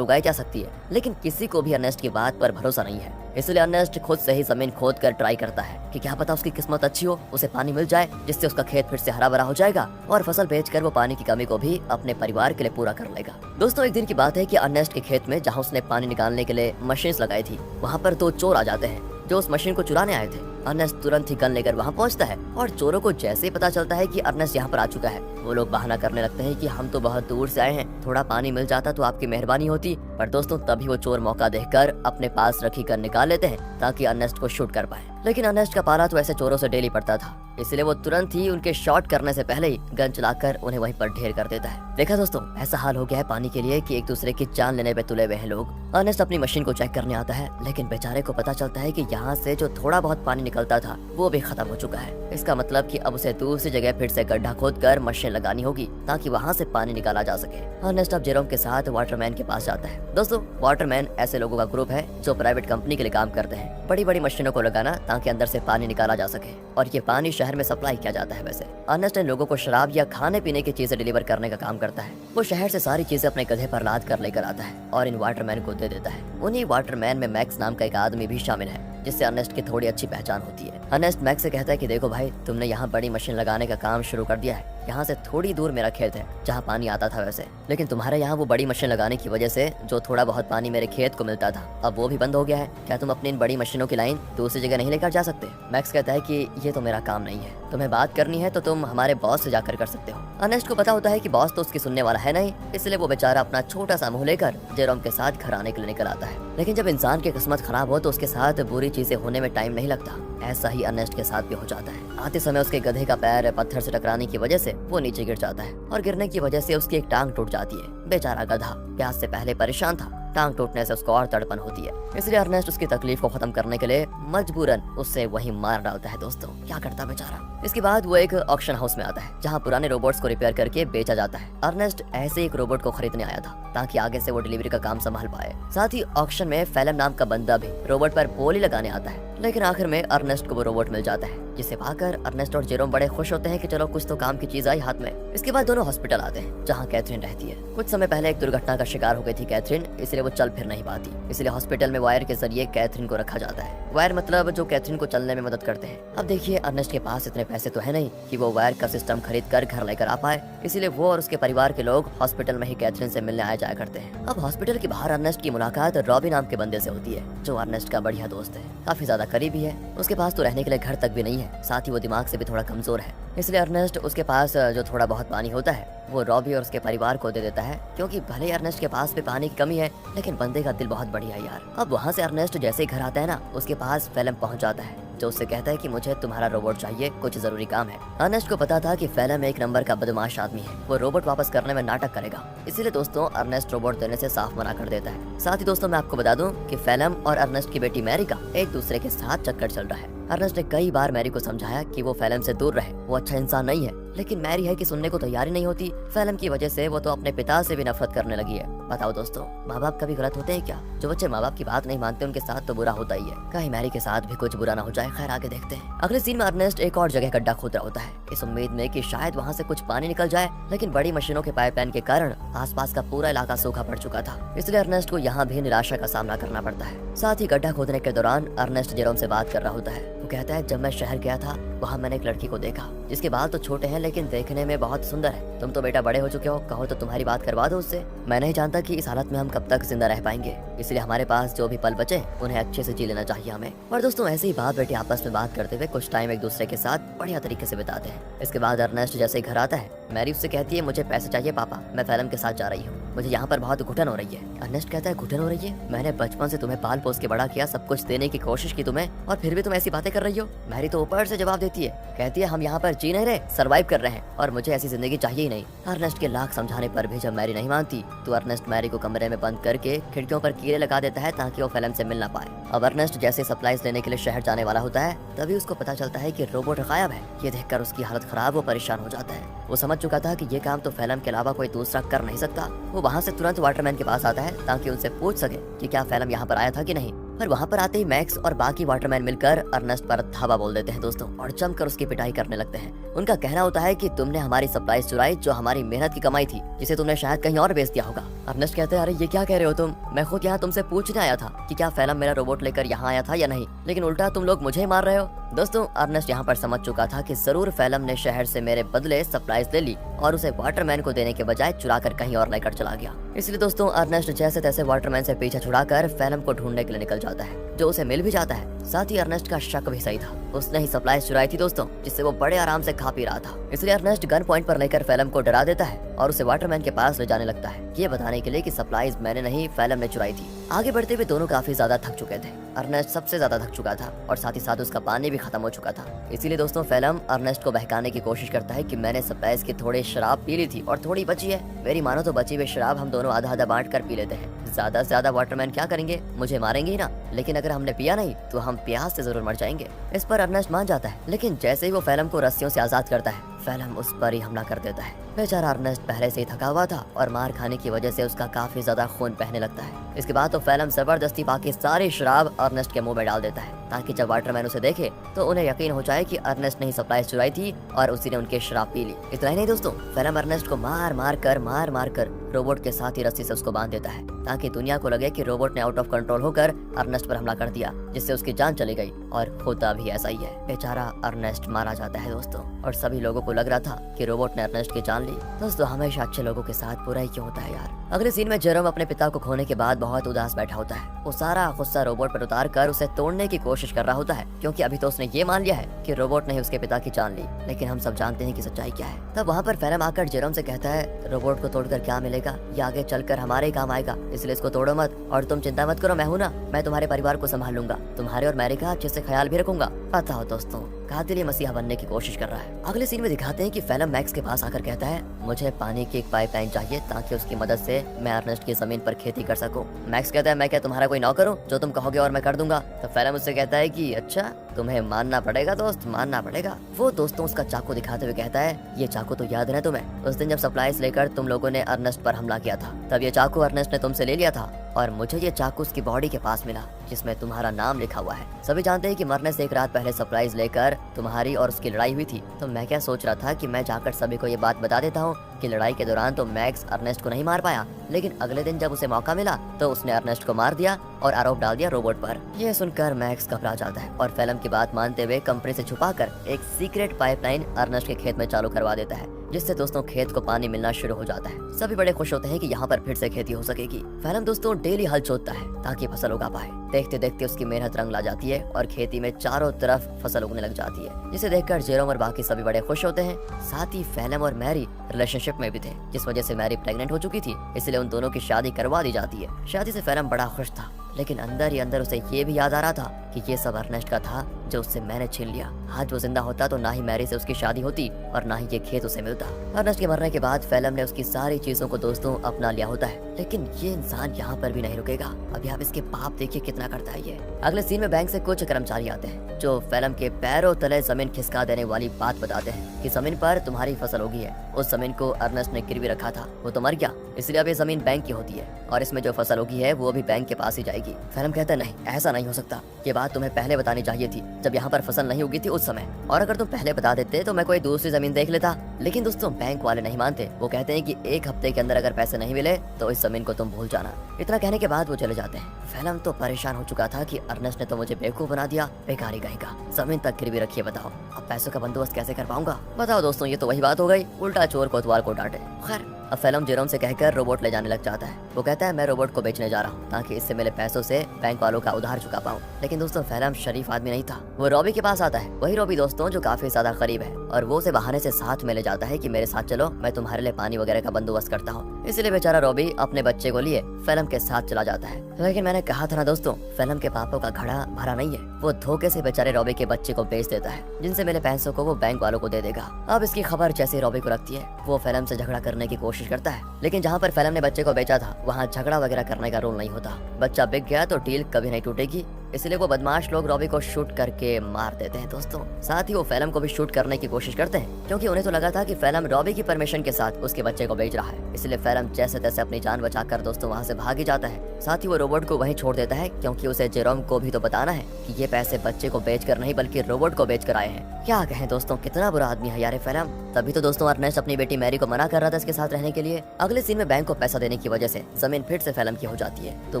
उगाई जा सकती है, लेकिन किसी को भी अर्नेस्ट की बात पर भरोसा नहीं है। इसलिए अर्नेस्ट खुद से ही जमीन खोद कर ट्राई करता है कि क्या पता उसकी किस्मत अच्छी हो, उसे पानी मिल जाए जिससे उसका खेत फिर से हरा भरा हो जाएगा और फसल बेचकर वो पानी की कमी को भी अपने परिवार के लिए पूरा कर लेगा। दोस्तों, एक दिन की बात है कि अर्नेस्ट के खेत में जहाँ उसने पानी निकालने के लिए मशीन लगाई थी, वहाँ पर 2 चोर आ जाते हैं जो उस मशीन को चुराने आए थे। अर्नेस्ट तुरंत ही गन लेकर वहाँ पहुँचता है और चोरों को जैसे ही पता चलता है कि अर्नेस्ट यहाँ पर आ चुका है, वो लोग बहाना करने लगते हैं कि हम तो बहुत दूर से आए हैं, थोड़ा पानी मिल जाता तो आपकी मेहरबानी होती। पर दोस्तों, तभी वो चोर मौका देखकर अपने पास रखी गन निकाल लेते हैं ताकि अर्नेस्ट को शूट कर पाए। लेकिन अर्नेस्ट का पाला तो ऐसे चोरों से डेली पड़ता था, इसलिए वो तुरंत ही उनके शॉट करने से पहले ही गन चलाकर उन्हें वहीं पर ढेर कर देता है। देखा दोस्तों, ऐसा हाल हो गया है पानी के लिए कि एक दूसरे की जान लेने पे तुले हुए हैं लोग। अर्नेस्ट अपनी मशीन को चेक करने आता है, लेकिन बेचारे को पता चलता है कि यहाँ से जो थोड़ा बहुत पानी निकलता था वो भी खत्म हो चुका है। इसका मतलब कि अब उसे दूसरी जगह फिर से गड्ढा खोदकर मशीन लगानी होगी ताकि वहाँ से पानी निकाला जा सके। अर्नेस्ट अब जेरोम के साथ वाटरमैन के पास जाता है। दोस्तों, वाटरमैन ऐसे लोगों का ग्रुप है जो प्राइवेट कंपनी के लिए काम करते हैं, बड़ी बड़ी मशीनों को लगाना ताकि अंदर से पानी निकाला जा सके, और ये पानी शहर में सप्लाई किया जाता है। वैसे अर्नेस्ट इन लोगों को शराब या खाने पीने की चीजें डिलीवर करने का काम करता है। वो शहर से सारी चीजें अपने गधे पर लाद कर लेकर आता है और इन वाटरमैन को दे देता है। उन्हीं वाटरमैन में मैक्स नाम का एक आदमी भी शामिल है जिससे अर्नेस्ट की थोड़ी अच्छी पहचान होती है। अर्नेस्ट मैक्स से कहता है कि देखो भाई, तुमने यहाँ बड़ी मशीन लगाने का काम शुरू कर दिया है। यहाँ से थोड़ी दूर मेरा खेत है जहाँ पानी आता था वैसे, लेकिन तुम्हारे यहाँ वो बड़ी मशीन लगाने की वजह से जो थोड़ा बहुत पानी मेरे खेत को मिलता था अब वो भी बंद हो गया है। क्या तुम अपनी इन बड़ी मशीनों की लाइन दूसरी जगह नहीं लेकर जा सकते? मैक्स कहता है कि ये तो मेरा काम नहीं है, तुम्हें बात करनी है तो तुम हमारे बॉस से जाकर कर सकते हो। अर्नेस्ट को पता होता है कि बॉस तो उसकी सुनने वाला है नहीं, इसलिए वो बेचारा अपना छोटा सा मुंह लेकर जेरोम के साथ घर आने के लिए निकल आता है। लेकिन जब इंसान की किस्मत खराब हो तो उसके साथ बुरी चीजें होने में टाइम नहीं लगता। ऐसा ही अर्नेस्ट के साथ भी हो जाता है। आते समय उसके गधे का पैर पत्थर से टकराने की वजह से वो नीचे गिर जाता है और गिरने की वजह से उसकी एक टांग टूट जाती है। बेचारा गधा प्यास से पहले परेशान था, टांग टूटने से उसको और तड़पन होती है, इसलिए अर्नेस्ट उसकी तकलीफ को खत्म करने के लिए मजबूरन उससे वहीं मार डालता है। दोस्तों, क्या करता बेचारा। इसके बाद वो एक ऑक्शन हाउस में आता है जहाँ पुराने रोबोट्स को रिपेयर करके बेचा जाता है। अर्नेस्ट ऐसे एक रोबोट को खरीदने आया था ताकि आगे से वो डिलीवरी का काम संभाल पाए। साथ ही ऑक्शन में फेलम नाम का बंदा भी रोबोट पर बोली लगाने आता है, लेकिन आखिर में अर्नेस्ट को वो रोबोट मिल जाता है, जिसे पाकर अर्नेस्ट और जेरोम बड़े खुश होते हैं कि चलो कुछ तो काम की चीज आई हाथ में। इसके बाद दोनों हॉस्पिटल आते हैं जहाँ कैथरीन रहती है। कुछ समय पहले एक दुर्घटना का शिकार हो गई थी कैथरीन, इसलिए वो चल फिर नहीं पाती, इसलिए हॉस्पिटल में वायर के जरिए कैथरीन को रखा जाता है। वायर मतलब जो कैथरीन को चलने में मदद करते हैं। अब देखिए, अर्नेस्ट के पास इतने पैसे तो है नहीं कि वो वायर का सिस्टम खरीद कर घर लेकर आ पाए, इसीलिए वो और उसके परिवार के लोग हॉस्पिटल में ही कैथरीन से मिलने आया जाया करते हैं। अब हॉस्पिटल के बाहर अर्नेस्ट की मुलाकात रॉबी नाम के बंदे से होती है जो अर्नेस्ट का बढ़िया दोस्त है, काफी ज्यादा करीबी है। उसके पास तो रहने के लिए घर तक भी नहीं है, साथ ही वो दिमाग से भी थोड़ा कमजोर है, इसलिए अर्नेस्ट उसके पास जो थोड़ा बहुत पानी होता है वो रॉबी और उसके परिवार को दे देता है, क्योंकि भले ही अर्नेस्ट के पास भी पानी की कमी है लेकिन बंदे का दिल बहुत बढ़िया है यार। अब वहाँ से अर्नेस्ट जैसे ही घर आता है ना, उसके पास फेलम पहुँच जाता है जो उससे कहता है कि मुझे तुम्हारा रोबोट चाहिए, कुछ जरूरी काम है। अर्नेस्ट को पता था कि फेलम एक नंबर का बदमाश आदमी है, वो रोबोट वापस करने में नाटक करेगा, इसीलिए दोस्तों अर्नेस्ट रोबोट देने से साफ मना कर देता है। साथ ही दोस्तों मैं आपको बता दूं कि फेलम और अर्नेस्ट की बेटी मैरी का एक दूसरे के साथ चक्कर चल रहा है। अर्नेस्ट ने कई बार मैरी को समझाया कि वो फेलम से दूर रहे, वो अच्छा इंसान नहीं है, लेकिन मैरी है कि सुनने को तैयारी नहीं होती। फेलम की वजह से वो तो अपने पिता से भी नफरत करने लगी है। बताओ दोस्तों, माँ बाप कभी गलत होते हैं क्या? जो बच्चे माँ बाप की बात नहीं मानते उनके साथ तो बुरा होता ही है, कहीं मैरी के साथ भी कुछ बुरा ना हो जाए। खैर आगे देखते हैं। अगले सीन में अर्नेस्ट एक और जगह गड्ढा खोद रहा होता है, इस उम्मीद में कि शायद वहाँ से कुछ पानी निकल जाए, लेकिन बड़ी मशीनों के पाइपलाइन के कारण आसपास का पूरा इलाका सूखा पड़ चुका था, इसलिए अर्नेस्ट को यहाँ भी निराशा का सामना करना पड़ता है। साथ ही गड्ढा खोदने के दौरान अर्नेस्ट जेरोम से बात कर रहा होता है। वो कहता है, जब मैं शहर गया था वहाँ मैंने एक लड़की को देखा जिसके बाल तो छोटे हैं लेकिन देखने में बहुत सुंदर है। तुम तो बेटा बड़े हो चुके हो, कहो तो तुम्हारी बात करवा दो उससे। मैं नहीं जानता कि इस हालत में हम कब तक जिंदा रह पाएंगे, इसलिए हमारे पास जो भी पल बचे उन्हें अच्छे से जी लेना चाहिए हमें। और दोस्तों ऐसे ही बाप बेटे आपस में बात करते हुए कुछ टाइम एक दूसरे के साथ बढ़िया तरीके से बिताते हैं। इसके बाद अर्नेस्ट जैसे ही घर आता है, मैरी उससे कहती है, मुझे पैसे चाहिए पापा, मैं फेलम के साथ जा रही हूँ, मुझे यहाँ पर बहुत घुटन हो रही है। अर्नेस्ट कहता है, घुटन हो रही है? मैंने बचपन से तुम्हें पाल पोस के बड़ा किया, सब कुछ देने की कोशिश की तुम्हें, और फिर भी तुम ऐसी बातें कर रही हो। मैरी तो ऊपर से जवाब देती है, कहती है, हम यहाँ पर जी नहीं रहे, सर्वाइव कर रहे हैं और मुझे ऐसी जिंदगी चाहिए ही नहीं। अर्नेस्ट के लाख समझाने पर भी जब मैरी नहीं मानती तो अर्नेस्ट मैरी को कमरे में बंद करके खिड़कियों पर कीड़े लगा देता है ताकि वो फेलम से मिल ना पाए। अब अर्नेस्ट जैसे सप्लाईज लेने के लिए शहर जाने वाला होता है, तभी उसको पता चलता है कि रोबोट गायब है। ये देखकर उसकी हालत खराब, वो परेशान हो जाता है। वो समझ चुका था कि ये काम तो फेलम के अलावा कोई दूसरा कर नहीं सकता। वो वहाँ से तुरंत वाटरमैन के पास आता है ताकि उनसे पूछ सके कि क्या फेलम यहाँ पर आया था कि नहीं। पर वहाँ पर आते ही मैक्स और बाकी वाटरमैन मिलकर अर्नेस्ट पर धावा बोल देते हैं दोस्तों, और जमकर उसकी पिटाई करने लगते हैं। उनका कहना होता है कि तुमने हमारी सप्लाई चुराई, जो हमारी मेहनत की कमाई थी, जिसे तुमने शायद कहीं और बेच दिया होगा। अर्नेस्ट कहते हैं, अरे ये क्या कह रहे हो तुम, मैं खुद यहाँ तुमसे पूछने आया था कि क्या फैलम मेरा रोबोट लेकर यहाँ आया था या नहीं, लेकिन उल्टा तुम लोग मुझे ही मार रहे हो। दोस्तों, अर्नेस्ट यहाँ पर समझ चुका था कि जरूर फैलम ने शहर से मेरे बदले सप्लाईज ले ली और उसे वाटरमैन को देने के बजाय चुरा कर कहीं और लेकर चला गया। इसलिए दोस्तों अर्नेस्ट जैसे तैसे वाटरमैन से पीछा छुड़ाकर फैलम को ढूंढने के लिए निकल जाता है, जो उसे मिल भी जाता है। साथ ही अर्नेस्ट का शक भी सही था, उसने ही सप्लाई चुराई थी दोस्तों, जिससे वो बड़े आराम से खा पी रहा था। इसलिए अर्नेस्ट गन पॉइंट पर लेकर फैलम को डरा देता है और उसे वाटरमैन के पास ले जाने लगता है, ये बताने के लिए कि सप्लाईज मैंने नहीं फैलम ने चुराई थी। आगे बढ़ते हुए दोनों काफी ज्यादा थक चुके थे। अर्नेस्ट सबसे ज्यादा थक चुका था और साथ ही साथ उसका पानी भी खत्म हो चुका था। इसीलिए दोस्तों फैलम अर्नेस्ट को बहकाने की कोशिश करता है कि मैंने सप्लाईज की थोड़ी शराब पी ली थी और थोड़ी बची है, मेरी मानो तो बची हुई शराब हम दोनों आधा आधा बांट कर पी लेते हैं। ज्यादा से ज्यादा वाटरमैन क्या करेंगे, मुझे मारेंगे ही ना, लेकिन अगर हमने पिया नहीं तो हम प्यास से जरूर मर जाएंगे। इस पर अर्नेस्ट मान जाता है, लेकिन जैसे ही वो फैलम को रस्सियों से आजाद करता है, फैलम उस पर ही हमला कर देता है। बेचारा अर्नेस्ट पहले से ही थका हुआ था और मार खाने की वजह से उसका काफी ज्यादा खून बहने लगता है। इसके बाद तो फैलम जबरदस्ती बाकी सारी शराब अर्नेस्ट के मुंह में डाल देता है, ताकि जब वाटरमैन उसे देखे तो उन्हें यकीन हो जाए कि अर्नेस्ट ने ही सप्लाई चुराई थी और उसी ने उनकी शराब पी ली। इतना ही नहीं दोस्तों, फैलम अर्नेस्ट को मार मार कर रोबोट के साथ ही रस्सी से उसको बांध देता है, ताकि दुनिया को लगे कि रोबोट ने आउट ऑफ कंट्रोल होकर अर्नेस्ट पर हमला कर दिया, जिससे उसकी जान चली गई। और होता भी ऐसा ही है, बेचारा अर्नेस्ट मारा जाता है दोस्तों, और सभी लोगों को लग रहा था कि रोबोट ने अर्नेस्ट की जान ली। दोस्तों हमेशा अच्छे लोगों के साथ बुरा ही क्यों होता है यार। अगले सीन में जेरोम अपने पिता को खोने के बाद बहुत उदास बैठा होता है। वो सारा गुस्सा रोबोट पर उतार कर उसे तोड़ने की कोशिश कर रहा होता है, क्योंकि अभी तो उसने ये मान लिया है कि रोबोट ने ही उसके पिता की जान ली, लेकिन हम सब जानते हैं कि सच्चाई क्या है। तब वहाँ पर फैलम आकर जेरोम से कहता है, रोबोट को तोड़कर क्या मिलेगा, ये आगे चलकर हमारे ही काम आएगा, इसलिए इसको तोड़ो मत, और तुम चिंता मत करो, मैं हूँ ना, मैं तुम्हारे परिवार को संभाल लूंगा, तुम्हारे और मैरी का अच्छे से ख्याल भी रखूंगा। पता हो दोस्तों, कातिल ही मसीहा बनने की कोशिश कर रहा है। अगले सीन में दिखाते हैं कि फैलम मैक्स के पास आकर कहता है, मुझे पानी की एक पाइपलाइन चाहिए ताकि उसकी मदद से मैं अर्नेस्ट की जमीन पर खेती कर सकूं। मैक्स कहता है, मैं क्या तुम्हारा कोई नौकर हूं, जो तुम कहोगे और मैं कर दूंगा। तो फैलम उससे कहता है कि अच्छा, तुम्हें मानना पड़ेगा दोस्त, मानना पड़ेगा। वो दोस्तों उसका चाकू दिखाते हुए कहता है, ये चाकू तो याद है तुम्हें, उस दिन जब सप्लाईज लेकर तुम लोगों ने अर्नेस्ट पर हमला किया था, तब ये चाकू अर्नेस्ट ने तुमसे ले लिया था और मुझे ये चाकू उसकी बॉडी के पास मिला, जिसमें तुम्हारा नाम लिखा हुआ है। सभी जानते हैं कि मरने से एक रात पहले सप्लाईज लेकर तुम्हारी और उसकी लड़ाई हुई थी। तो मैं क्या सोच रहा था कि मैं जाकर सभी को ये बात बता देता हूँ कि लड़ाई के दौरान तो मैक्स अर्नेस्ट को नहीं मार पाया, लेकिन अगले दिन जब उसे मौका मिला तो उसने अर्नेस्ट को मार दिया और आरोप डाल दिया रोबोट पर। ये सुनकर मैक्स घबरा जाता है और फैलम की बात मानते हुए कंपनी से छुपाकर एक सीक्रेट पाइपलाइन अर्नेस्ट के खेत में चालू करवा देता है, जिससे दोस्तों खेत को पानी मिलना शुरू हो जाता है। सभी बड़े खुश होते हैं कि यहाँ पर फिर से खेती हो सकेगी। फैलम दोस्तों डेली हल जोतता है ताकि फसल उगा पाए। देखते देखते उसकी मेहनत रंग ला जाती है और खेती में चारों तरफ फसल उगने लग जाती है, जिसे देखकर जेरोम और बाकी सभी बड़े खुश होते हैं। साथ ही फैलम और मैरी रिलेशनशिप में भी थे, जिस वजह से मैरी प्रेग्नेंट हो चुकी थी, इसलिए उन दोनों की शादी करवा दी जाती है। शादी से फैलम बड़ा खुश था, लेकिन अंदर ही अंदर उसे ये भी याद आ रहा था कि ये सब अर्नेस्ट का था, जो उससे मैंने छीन लिया। आज वो जिंदा होता तो ना ही मैरी से उसकी शादी होती और ना ही ये खेत उसे मिलता। अर्नेस्ट के मरने के बाद फैलम ने उसकी सारी चीजों को दोस्तों अपना लिया होता है, लेकिन ये इंसान यहाँ पर भी नहीं रुकेगा। अभी आप इसके पाप देखिए कितना करता है ये। अगले सीन में बैंक से कुछ कर्मचारी आते हैं, जो फैलम के पैरों तले जमीन खिसका देने वाली बात बताते हैं कि जमीन पर तुम्हारी फसल होगी है। उस जमीन को अर्नेस्ट ने गिरवी रखा था, वो तो मर गया, इसलिए अब ये जमीन बैंक की होती है और इसमें जो फसल होगी है वो भी बैंक के पास ही जाएगी। फैलम कहता है, नहीं ऐसा नहीं हो सकता, ये बात तुम्हें पहले बतानी चाहिए थी, जब यहाँ पर फसल नहीं उगी थी उस समय, और अगर तुम पहले बता देते तो मैं कोई दूसरी जमीन देख लेता। लेकिन दोस्तों बैंक वाले नहीं मानते, वो कहते हैं कि 1 हफ्ते के अंदर अगर पैसे नहीं मिले तो इस जमीन को तुम भूल जाना। इतना कहने के बाद वो चले जाते हैं। फैलम तो परेशान हो चुका था कि अर्नेस्ट ने तो मुझे बेवकूफ बना दिया, बेकारी कहेगा, जमीन तक गिरवी रखिए, बताओ अब पैसों का बंदोबस्त कैसे कर पाऊंगा। बताओ दोस्तों, ये तो वही बात हो गई, उल्टा चोर कोतवाल को डांटे। खैर अब फैलम जेरोम से कहकर रोबोट ले जाने लग जाता है। वो कहता है, मैं रोबोट को बेचने जा रहा हूँ ताकि इससे मिले पैसों से बैंक वालों का उधार चुका पाऊँ। लेकिन दोस्तों फैलम शरीफ आदमी नहीं था, वो रॉबी के पास आता है। वही रॉबी दोस्तों जो काफी ज्यादा करीब है, और वो उसे बहाने से साथ में ले जाता है कि मेरे साथ चलो, मैं तुम्हारे लिए पानी वगैरह का बंदोबस्त करता हूँ। इसलिए बेचारा रॉबी अपने बच्चे को लिए फैलम के साथ चला जाता है। लेकिन मैंने कहा था ना दोस्तों, फैलम के पापों का घड़ा भरा नहीं है। वो धोखे से बेचारे रॉबी के बच्चे को बेच देता है, जिनसे मिले पैसों को वो बैंक वालों को दे देगा। अब इसकी खबर जैसे रॉबी को लगती है, वो फैलम से झगड़ा करने की कोशिश करता है, लेकिन जहाँ पर फैलम ने बच्चे को बेचा था वहाँ झगड़ा वगैरह करने का रूल नहीं होता। बच्चा बिक गया तो डील कभी नहीं टूटेगी। इसलिए वो बदमाश लोग रॉबी को शूट करके मार देते हैं दोस्तों। साथ ही वो फैलम को भी शूट करने की कोशिश करते हैं, क्योंकि उन्हें तो लगा था कि फैलम रॉबी की परमिशन के साथ उसके बच्चे को बेच रहा है। इसलिए फैलम जैसे तैसे अपनी जान बचाकर दोस्तों वहाँ से भाग ही जाता है। साथ ही वो रोबोट को वहीं छोड़ देता है, क्योंकि उसे जेरोम को भी तो बताना है कि ये पैसे बच्चे को बेचकर नहीं बल्कि रोबोट को बेचकर आए हैं। क्या कहें दोस्तों, कितना बुरा आदमी है यार फैलम। तभी तो दोस्तों अर्नेस्ट अपनी बेटी मैरी को मना कर रहा था इसके साथ रहने के लिए। अगले सीन में बैंक को पैसा देने की वजह से जमीन फिर से फैलम की हो जाती है, तो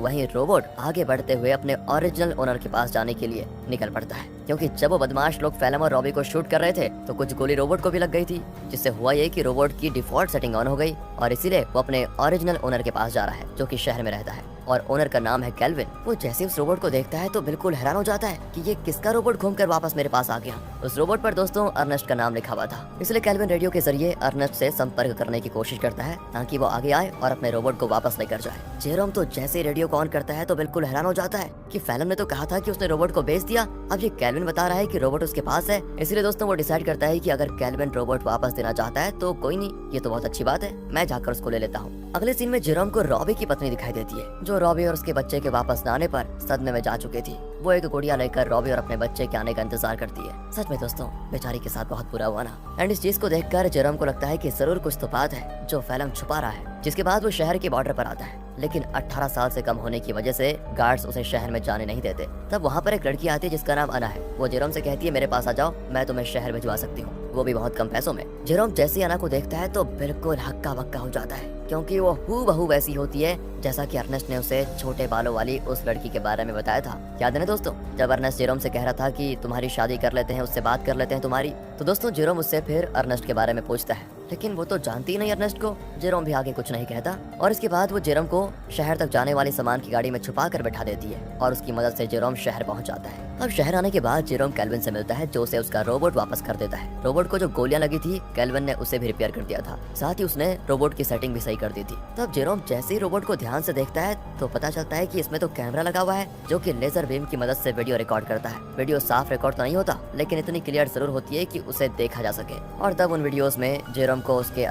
वहीं रोबोट आगे बढ़ते हुए अपने ओरिजिनल ओनर के पास जाने के लिए निकल पड़ता है, क्योंकि जब वो बदमाश लोग फैलम और रॉबी को शूट कर रहे थे तो कुछ गोली रोबोट को भी लग गई थी, जिससे हुआ ये कि रोबोट की डिफॉल्ट सेटिंग ऑन हो गई और इसीलिए वो अपने ओरिजिनल ओनर के पास जा रहा है, जो कि शहर में रहता है और ओनर का नाम है केल्विन। वो जैसे उस रोबोट को देखता है तो बिल्कुल हैरान हो जाता है कि ये किसका रोबोट घूमकर वापस मेरे पास आ गया। उस रोबोट पर दोस्तों अर्नेस्ट का नाम लिखा हुआ था, इसलिए केल्विन रेडियो के जरिए अर्नेस्ट से संपर्क करने की कोशिश करता है ताकि वो आगे आए और अपने रोबोट को वापस लेकर जाए। जेरोम तो जैसे ही रेडियो को ऑन करता है तो बिल्कुल हैरान हो जाता है कि फैलम ने तो कहा था कि उसने रोबोट को बेच दिया, अब ये केल्विन बता रहा है कि रोबोट उसके पास है। इसलिए दोस्तों वो डिसाइड करता है कि अगर केल्विन रोबोट वापस देना चाहता है तो कोई नहीं, ये तो बहुत अच्छी बात है, मैं जाकर उसको ले लेता हूँ। अगले सीन में जेरोम को रॉबी की पत्नी दिखाई देती है, जो रॉबी और उसके बच्चे के वापस न आने पर सदमे में जा चुकी थी। वो एक गुड़िया लेकर रॉबी और अपने बच्चे के आने का इंतजार करती है। सच में दोस्तों बेचारी के साथ बहुत बुरा हुआ ना। एंड इस चीज को देखकर जेरोम को लगता है कि जरूर कुछ तो बात है जो फैलम छुपा रहा है। जिसके बाद वो शहर के बॉर्डर पर आता है, लेकिन 18 साल से कम होने की वजह से गार्ड्स उसे शहर में जाने नहीं देते। तब वहाँ पर एक लड़की आती है जिसका नाम अना है। वो जेरोम से कहती है मेरे पास आ जाओ, मैं तुम्हें शहर भिजवा सकती हूँ, वो भी बहुत कम पैसों में। जेरोम जैसे अना को देखता है तो बिल्कुल हक्का बक्का हो जाता है, क्योंकि वो हूबहू वैसी होती है जैसा कि अर्नेस्ट ने उसे छोटे बालों वाली उस लड़की के बारे में बताया था। याद है ना दोस्तों, जब अर्नेस्ट जेरोम से कह रहा था कि तुम्हारी शादी कर लेते हैं, उससे बात कर लेते हैं तुम्हारी, तो दोस्तों जेरोम उससे फिर अर्नेस्ट के बारे में पूछता है, लेकिन वो तो जानती ही नहीं अर्नेस्ट को। जेरोम भी आगे कुछ नहीं कहता और इसके बाद वो जेरोम को शहर तक जाने वाली सामान की गाड़ी में छुपा कर बैठा देती है और उसकी मदद से जेरोम शहर पहुंच जाता है। अब शहर आने के बाद जेरोम केल्विन से मिलता है, जो उसे उसका रोबोट वापस कर देता है। रोबोट को जो गोलियां लगी थी केल्विन ने उसे भी रिपेयर कर दिया था, साथ ही उसने रोबोट की सेटिंग भी सही कर दी थी। तब जेरोम जैसे ही रोबोट को ध्यान से देखता है तो पता चलता है कि इसमें तो कैमरा लगा हुआ है, जो कि लेजर बीम की मदद से वीडियो रिकॉर्ड करता है। वीडियो साफ रिकॉर्ड तो नहीं होता, लेकिन इतनी क्लियर जरूर होती है कि उसे देखा जा सके। और तब उन वीडियोस में जेरोम को उसके